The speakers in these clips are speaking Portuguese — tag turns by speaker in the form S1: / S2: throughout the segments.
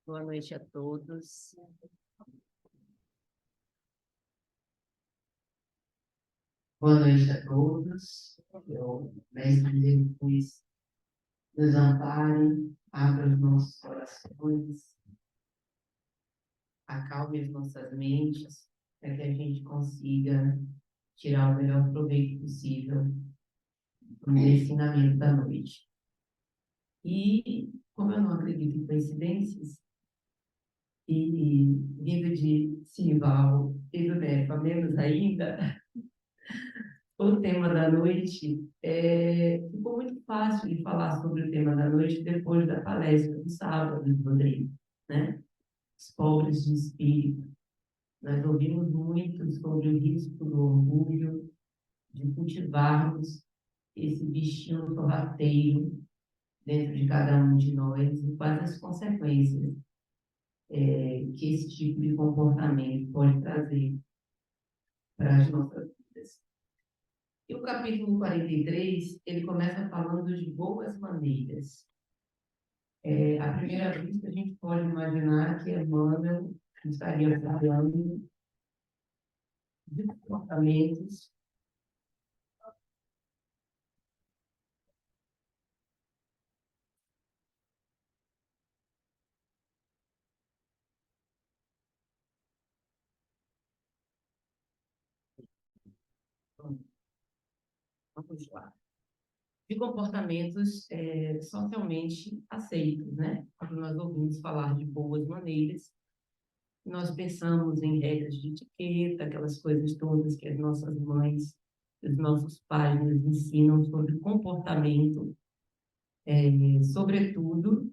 S1: Boa noite a todos.
S2: Boa noite a todos. Eu, mestre Jesus, nos ampare, abra os nossos corações, acalme as nossas mentes, para que a gente consiga tirar o melhor proveito possível do ensinamento da noite. E, como eu não acredito em coincidências, e vindo de Simval e do Nefa menos ainda, o tema da noite ficou muito fácil de falar sobre o tema da noite depois da palestra do sábado do Rodrigo, né? Os pobres de espírito. Nós ouvimos muito sobre o risco do orgulho, de cultivarmos esse bichinho sorrateiro dentro de cada um de nós e quais as consequências que esse tipo de comportamento pode trazer para as nossas vidas. E o capítulo 43, ele começa falando de boas maneiras. À primeira vista, a gente pode imaginar que Emmanuel estaria falando de comportamentos vamos lá, de comportamentos socialmente aceitos, né? Quando nós ouvimos falar de boas maneiras, nós pensamos em regras de etiqueta, aquelas coisas todas que as nossas mães, os nossos pais nos ensinam sobre comportamento, sobretudo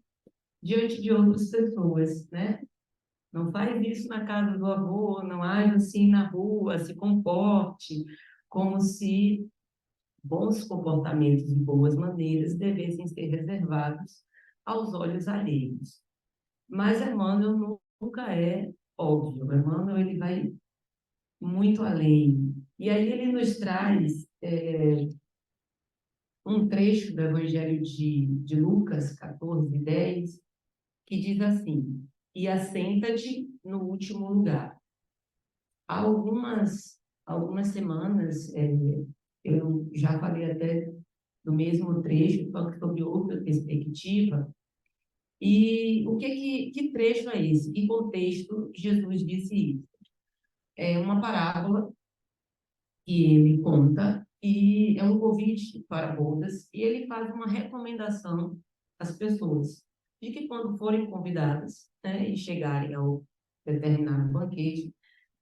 S2: diante de outras pessoas, né? Não faz isso na casa do avô, não age assim na rua, se comporte como se bons comportamentos e boas maneiras devessem ser reservados aos olhos alheios. Mas Emmanuel nunca é óbvio. Emmanuel ele vai muito além. E aí ele nos traz um trecho do Evangelho de Lucas 14:10, que diz assim: e assenta-te no último lugar. Há algumas semanas, eu já falei até do mesmo trecho, só que sob outra perspectiva. E que trecho é esse? Que contexto Jesus disse isso? É uma parábola que ele conta e é um convite para bodas e ele faz uma recomendação às pessoas de que quando forem convidadas, né, e chegarem ao determinado banquete,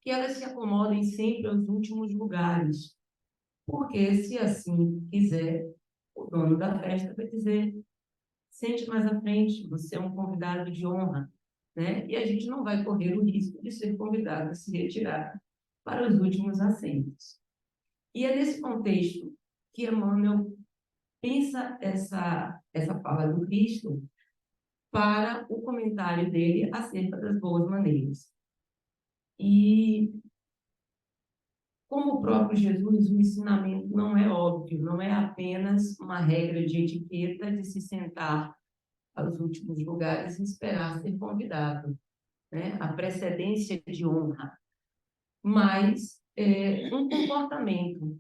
S2: que elas se acomodem sempre aos últimos lugares, porque se assim quiser, o dono da festa vai dizer: sente mais à frente, você é um convidado de honra, né? E a gente não vai correr o risco de ser convidado a se retirar para os últimos assentos. E é nesse contexto que Emmanuel pensa essa fala do Cristo para o comentário dele acerca das boas maneiras. E, como o próprio Jesus, o ensinamento não é óbvio, não é apenas uma regra de etiqueta de se sentar aos últimos lugares e esperar ser convidado, né? A precedência de honra, mas um comportamento.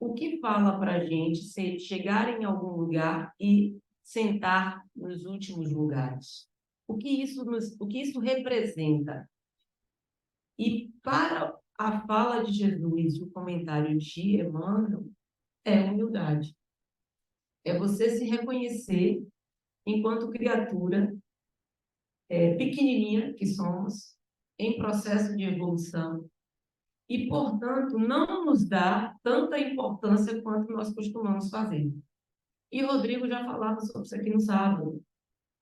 S2: O que fala para a gente se chegar em algum lugar e sentar nos últimos lugares? O que isso representa? E para a fala de Jesus e o comentário de Emmanuel, é humildade. É você se reconhecer enquanto criatura pequenininha que somos, em processo de evolução, e, portanto, não nos dá tanta importância quanto nós costumamos fazer. E o Rodrigo já falava sobre isso aqui no sábado.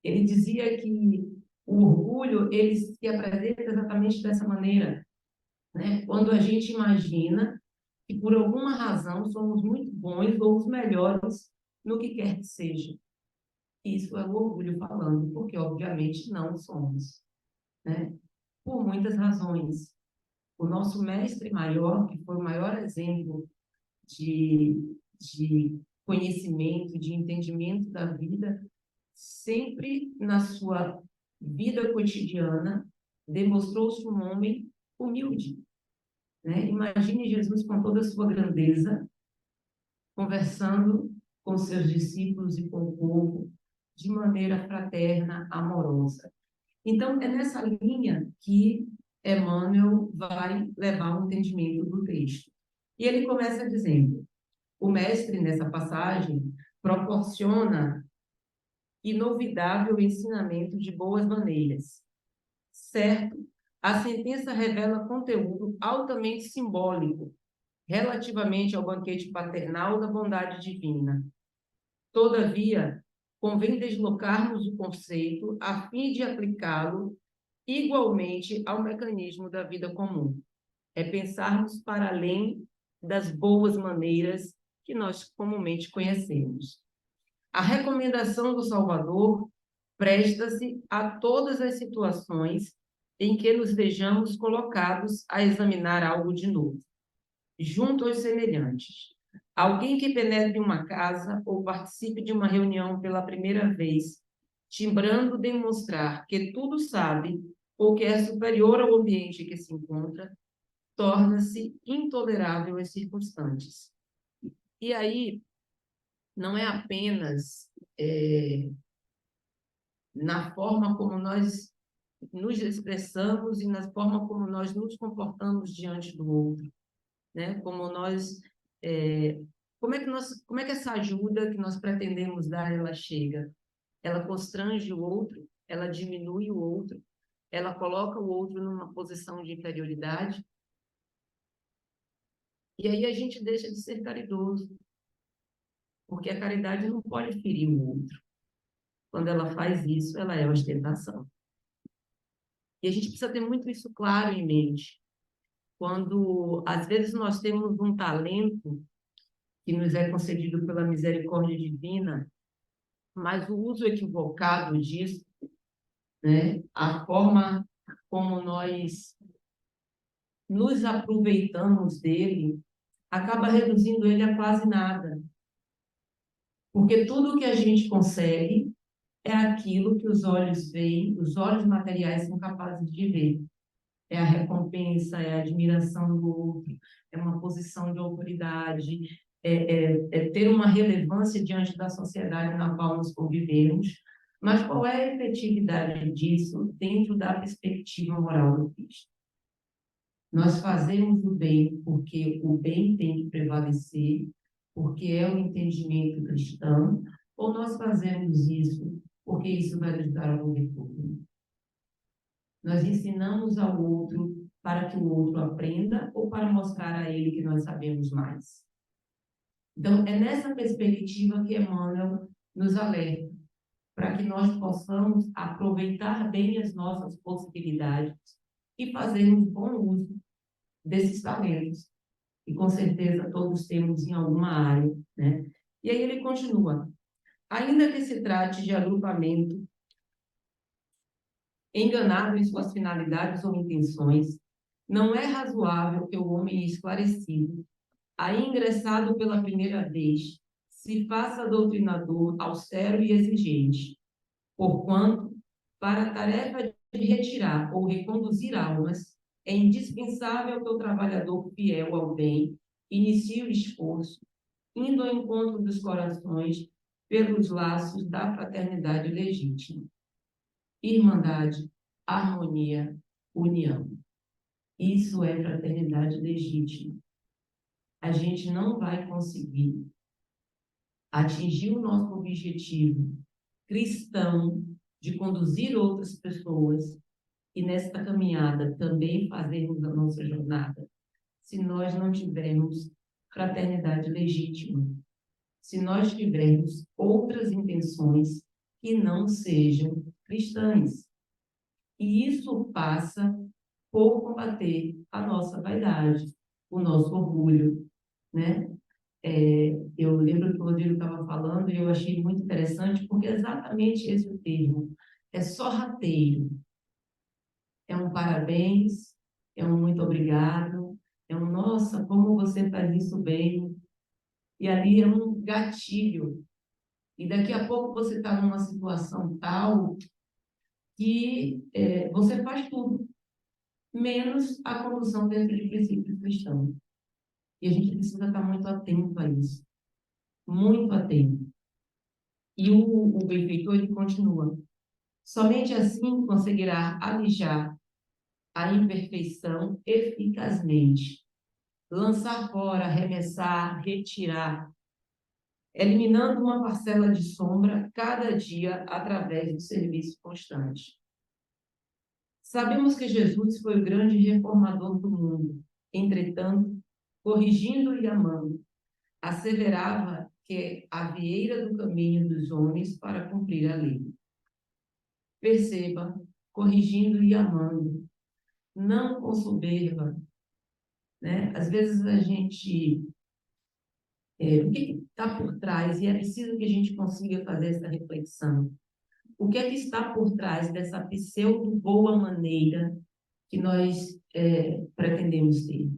S2: Ele dizia que o orgulho ele se apresenta exatamente dessa maneira, né? Quando a gente imagina que, por alguma razão, somos muito bons ou os melhores no que quer que seja. Isso é o orgulho falando, porque, obviamente, não somos, né? Por muitas razões. O nosso mestre maior, que foi o maior exemplo de conhecimento, de entendimento da vida, sempre na sua vida cotidiana demonstrou-se um homem humilde, né? Imagine Jesus com toda a sua grandeza, conversando com seus discípulos e com o povo de maneira fraterna, amorosa. Então, é nessa linha que Emmanuel vai levar o entendimento do texto. E ele começa dizendo: o mestre, nessa passagem, proporciona inovidável ensinamento de boas maneiras. Certo, a sentença revela conteúdo altamente simbólico relativamente ao banquete paternal da bondade divina. Todavia, convém deslocarmos o conceito a fim de aplicá-lo igualmente ao mecanismo da vida comum. É pensarmos para além das boas maneiras que nós comumente conhecemos. A recomendação do Salvador presta-se a todas as situações em que nos vejamos colocados a examinar algo de novo, junto aos semelhantes. Alguém que penetre em uma casa ou participe de uma reunião pela primeira vez, timbrando demonstrar que tudo sabe ou que é superior ao ambiente em que se encontra, torna-se intolerável às circunstâncias. E aí, não é apenas na forma como nós nos expressamos e na forma como nós nos comportamos diante do outro, né? Como é que essa ajuda que nós pretendemos dar, ela chega? Ela constrange o outro, ela diminui o outro, ela coloca o outro numa posição de inferioridade, e aí a gente deixa de ser caridoso, porque a caridade não pode ferir o outro. Quando ela faz isso, ela é ostentação. E a gente precisa ter muito isso claro em mente. Quando, às vezes, nós temos um talento que nos é concedido pela misericórdia divina, mas o uso equivocado disso, né, a forma como nós nos aproveitamos dele, acaba reduzindo ele a quase nada. Porque tudo que a gente consegue é aquilo que os olhos veem, os olhos materiais são capazes de ver. É a recompensa, é a admiração do outro, é uma posição de autoridade, é ter uma relevância diante da sociedade na qual nos convivemos. Mas qual é a efetividade disso dentro da perspectiva moral do Cristo? Nós fazemos o bem porque o bem tem que prevalecer, porque é o entendimento cristão, ou nós fazemos isso porque isso vai nos dar algum retorno? Nós ensinamos ao outro para que o outro aprenda ou para mostrar a ele que nós sabemos mais? Então, é nessa perspectiva que Emmanuel nos alerta, para que nós possamos aproveitar bem as nossas possibilidades e fazermos bom uso desses talentos. E com certeza todos temos em alguma área, né? E aí ele continua: ainda que se trate de agrupamento enganado em suas finalidades ou intenções, não é razoável que o homem esclarecido, aí ingressado pela primeira vez, se faça doutrinador austero e exigente, porquanto, para a tarefa de retirar ou reconduzir almas, é indispensável que o trabalhador fiel ao bem inicie o esforço, indo ao encontro dos corações pelos laços da fraternidade legítima. Irmandade, harmonia, união. Isso é fraternidade legítima. A gente não vai conseguir atingir o nosso objetivo cristão de conduzir outras pessoas e nesta caminhada também fazermos a nossa jornada, se nós não tivermos fraternidade legítima, se nós tivermos outras intenções que não sejam cristãs. E isso passa por combater a nossa vaidade, o nosso orgulho, né? Eu lembro que o Rodrigo estava falando e eu achei muito interessante, porque é exatamente esse o termo. É sorrateiro. É um parabéns, é um muito obrigado, é um nossa, como você faz isso bem. E ali é um gatilho E daqui a pouco você está numa situação tal que você faz tudo, menos a condução dentro de princípios cristãos. E a gente precisa estar muito atento a isso, muito atento. E o benfeitor, ele continua. Somente assim conseguirá alijar a imperfeição eficazmente, lançar fora, arremessar, retirar, eliminando uma parcela de sombra cada dia através do serviço constante. Sabemos que Jesus foi o grande reformador do mundo. Entretanto, corrigindo e amando, asseverava que a vieira do caminho dos homens para cumprir a lei. Perceba, corrigindo e amando, não com soberba, né? Às vezes a gente, o que está por trás? E é preciso que a gente consiga fazer essa reflexão. O que é que está por trás dessa pseudo-boa maneira que nós pretendemos ter?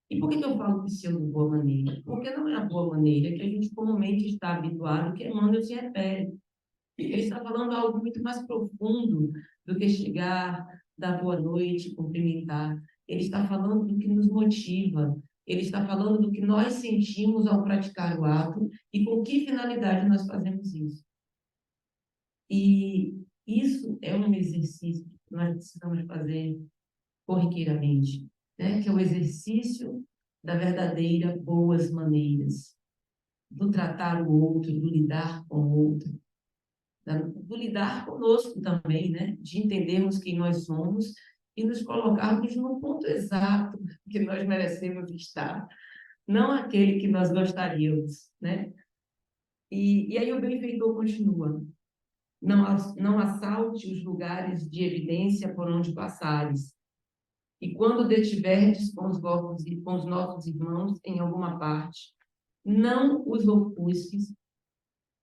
S2: E por que eu falo pseudo-boa maneira? Porque não é a boa maneira que a gente comumente está habituado, que Emmanuel se refere. Ele está falando algo muito mais profundo do que chegar, dar boa noite, cumprimentar. Ele está falando do que nos motiva. Ele está falando do que nós sentimos ao praticar o ato e com que finalidade nós fazemos isso. E isso é um exercício que nós precisamos fazer corriqueiramente, né? Que é o exercício da verdadeira boas maneiras, do tratar o outro, do lidar com o outro, do lidar conosco também, né? De entendermos quem nós somos e nos colocarmos no ponto exato que nós merecemos estar, não aquele que nós gostaríamos, né? E aí o benfeitor continua. Não assalte os lugares de evidência por onde passares. E quando detiverdes com com os nossos irmãos em alguma parte, não os ofusques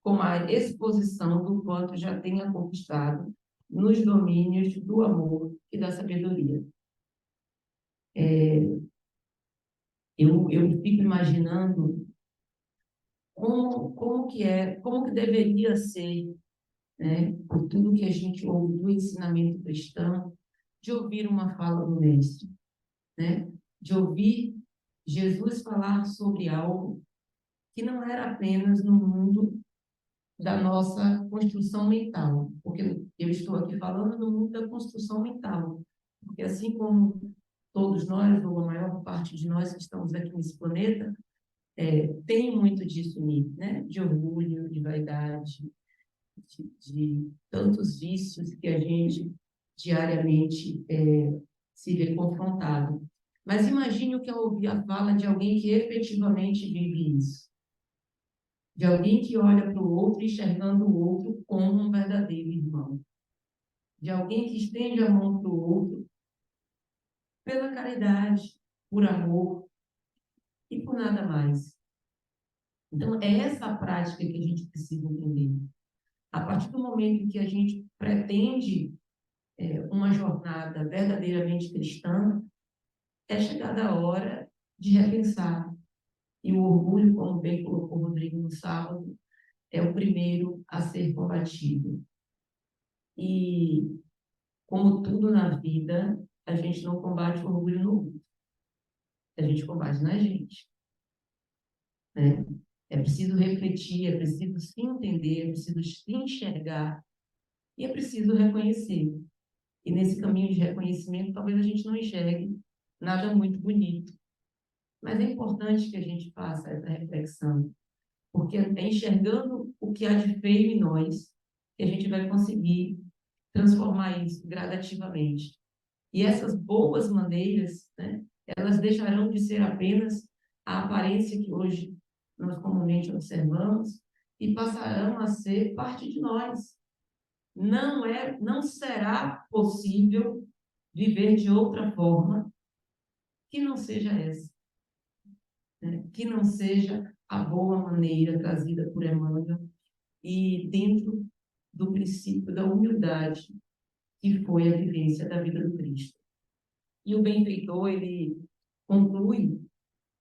S2: com a exposição do quanto já tenha conquistado nos domínios do amor e da sabedoria. Eu fico imaginando como que deveria ser, né, por tudo que a gente ouve do ensinamento cristão, de ouvir uma fala do mestre, né? De ouvir Jesus falar sobre algo que não era apenas no mundo da nossa construção mental, porque eu estou aqui falando no mundo da construção mental, porque assim como todos nós, ou a maior parte de nós que estamos aqui nesse planeta, tem muito disso em mim, né? De orgulho, de vaidade, de tantos vícios que a gente diariamente se vê confrontado. Mas imagine o que é ouvir a fala de alguém que efetivamente vive isso. De alguém que olha para o outro enxergando o outro como um verdadeiro irmão. De alguém que estende a mão para o outro pela caridade, por amor e por nada mais. Então, é essa prática que a gente precisa entender. A partir do momento que a gente pretende uma jornada verdadeiramente cristã, é chegada a hora de repensar. E o orgulho, como bem colocou o Rodrigo no sábado, é o primeiro a ser combatido. E, como tudo na vida, a gente não combate o orgulho no outro. A gente combate na gente. Né? É preciso refletir, é preciso se entender, é preciso se enxergar e é preciso reconhecer. E nesse caminho de reconhecimento, talvez a gente não enxergue nada muito bonito. Mas é importante que a gente faça essa reflexão, porque é enxergando o que há de feio em nós que a gente vai conseguir transformar isso gradativamente. E essas boas maneiras, né, elas deixarão de ser apenas a aparência que hoje nós comumente observamos e passarão a ser parte de nós. Não será possível viver de outra forma que não seja essa, né? Que não seja a boa maneira trazida por Emmanuel e dentro do princípio da humildade que foi a vivência da vida do Cristo. E o benfeitor, ele conclui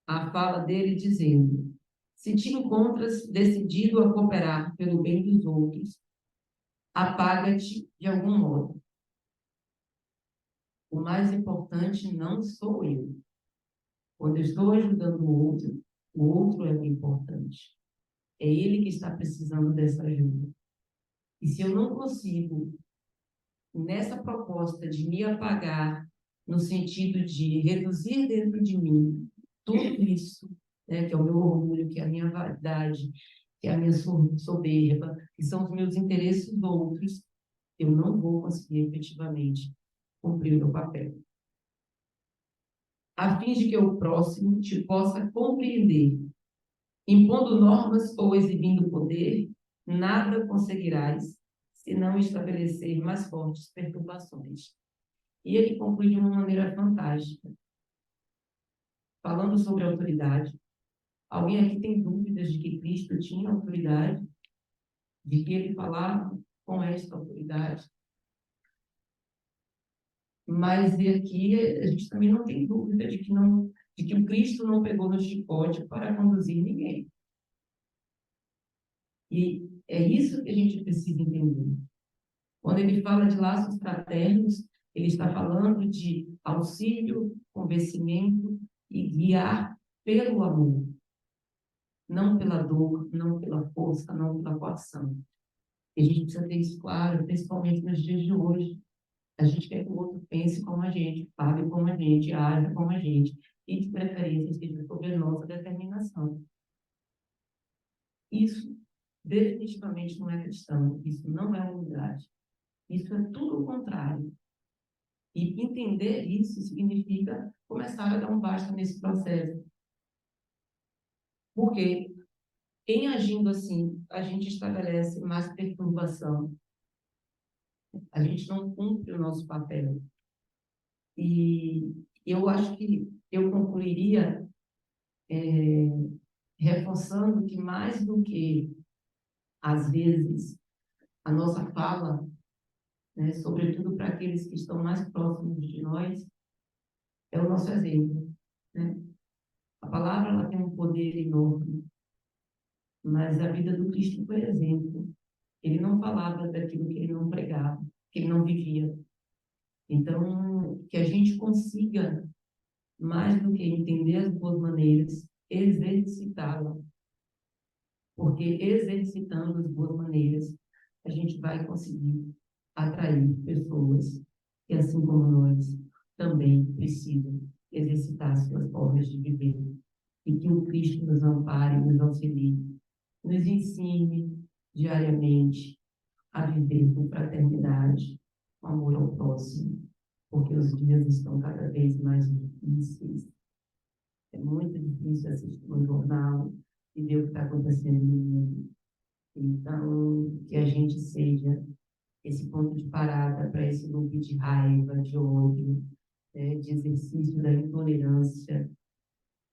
S2: a fala dele dizendo: Se te encontras decidido a cooperar pelo bem dos outros, apaga-te de algum modo. O mais importante não sou eu. Quando eu estou ajudando o outro é o importante. É ele que está precisando dessa ajuda. E se eu não consigo, nessa proposta de me apagar, no sentido de reduzir dentro de mim tudo isso, né, que é o meu orgulho, que é a minha vaidade, que é a minha soberba, que são os meus interesses outros, eu não vou conseguir efetivamente cumprir o meu papel. A fim de que o próximo te possa compreender, impondo normas ou exibindo poder, nada conseguirás se não estabelecer mais fortes perturbações. E ele conclui de uma maneira fantástica, falando sobre autoridade. Alguém aqui tem dúvidas de que Cristo tinha autoridade? De que ele falava com esta autoridade? Mas aqui a gente também não tem dúvida de que o Cristo não pegou no chicote para conduzir ninguém. E é isso que a gente precisa entender. Quando ele fala de laços fraternos, ele está falando de auxílio, convencimento e guiar pelo amor, não pela dor, não pela força, não pela coação. E a gente precisa ter isso claro, principalmente nos dias de hoje. A gente quer que o outro pense como a gente, fale como a gente, age como a gente, e de preferência seja sobre a nossa determinação. Isso definitivamente não é cristão, isso não é unidade. Isso é tudo o contrário. E entender isso significa começar a dar um basta nesse processo. Porque em agindo assim, a gente estabelece mais perturbação. A gente não cumpre o nosso papel. E eu acho que eu concluiria reforçando que mais do que, às vezes, a nossa fala, né, sobretudo para aqueles que estão mais próximos de nós, é o nosso exemplo, né? A palavra ela tem um poder enorme, mas a vida do Cristo foi exemplo. Ele não falava daquilo que ele não pregava, que ele não vivia. Então, que a gente consiga, mais do que entender as boas maneiras, exercitá-la. Porque exercitando as boas maneiras, a gente vai conseguir atrair pessoas que, assim como nós, também precisam exercitar suas formas de viver. E que o Cristo nos ampare, nos auxilie, nos ensine diariamente a viver com fraternidade, com amor ao próximo, porque os dias estão cada vez mais difíceis. É muito difícil assistir um jornal e ver o que está acontecendo no mundo. Então, que a gente seja esse ponto de parada para esse loop de raiva, de ódio, né, de exercício da intolerância,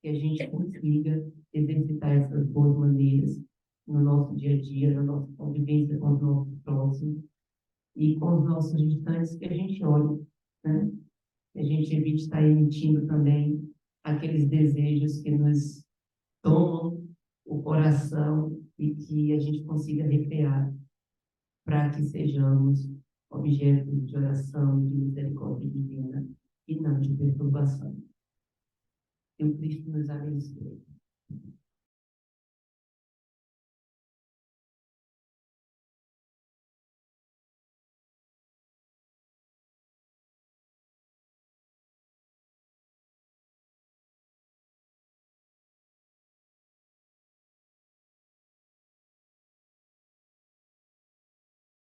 S2: que a gente consiga exercitar essas boas maneiras no nosso dia a dia, na nossa convivência com o nosso próximo e com os nossos distantes, que a gente olhe, né? Que a gente evite estar emitindo também aqueles desejos que nos tomam o coração e que a gente consiga recriar para que sejamos objetos de oração, de misericórdia divina e não de perturbação. Que o Cristo nos abençoe.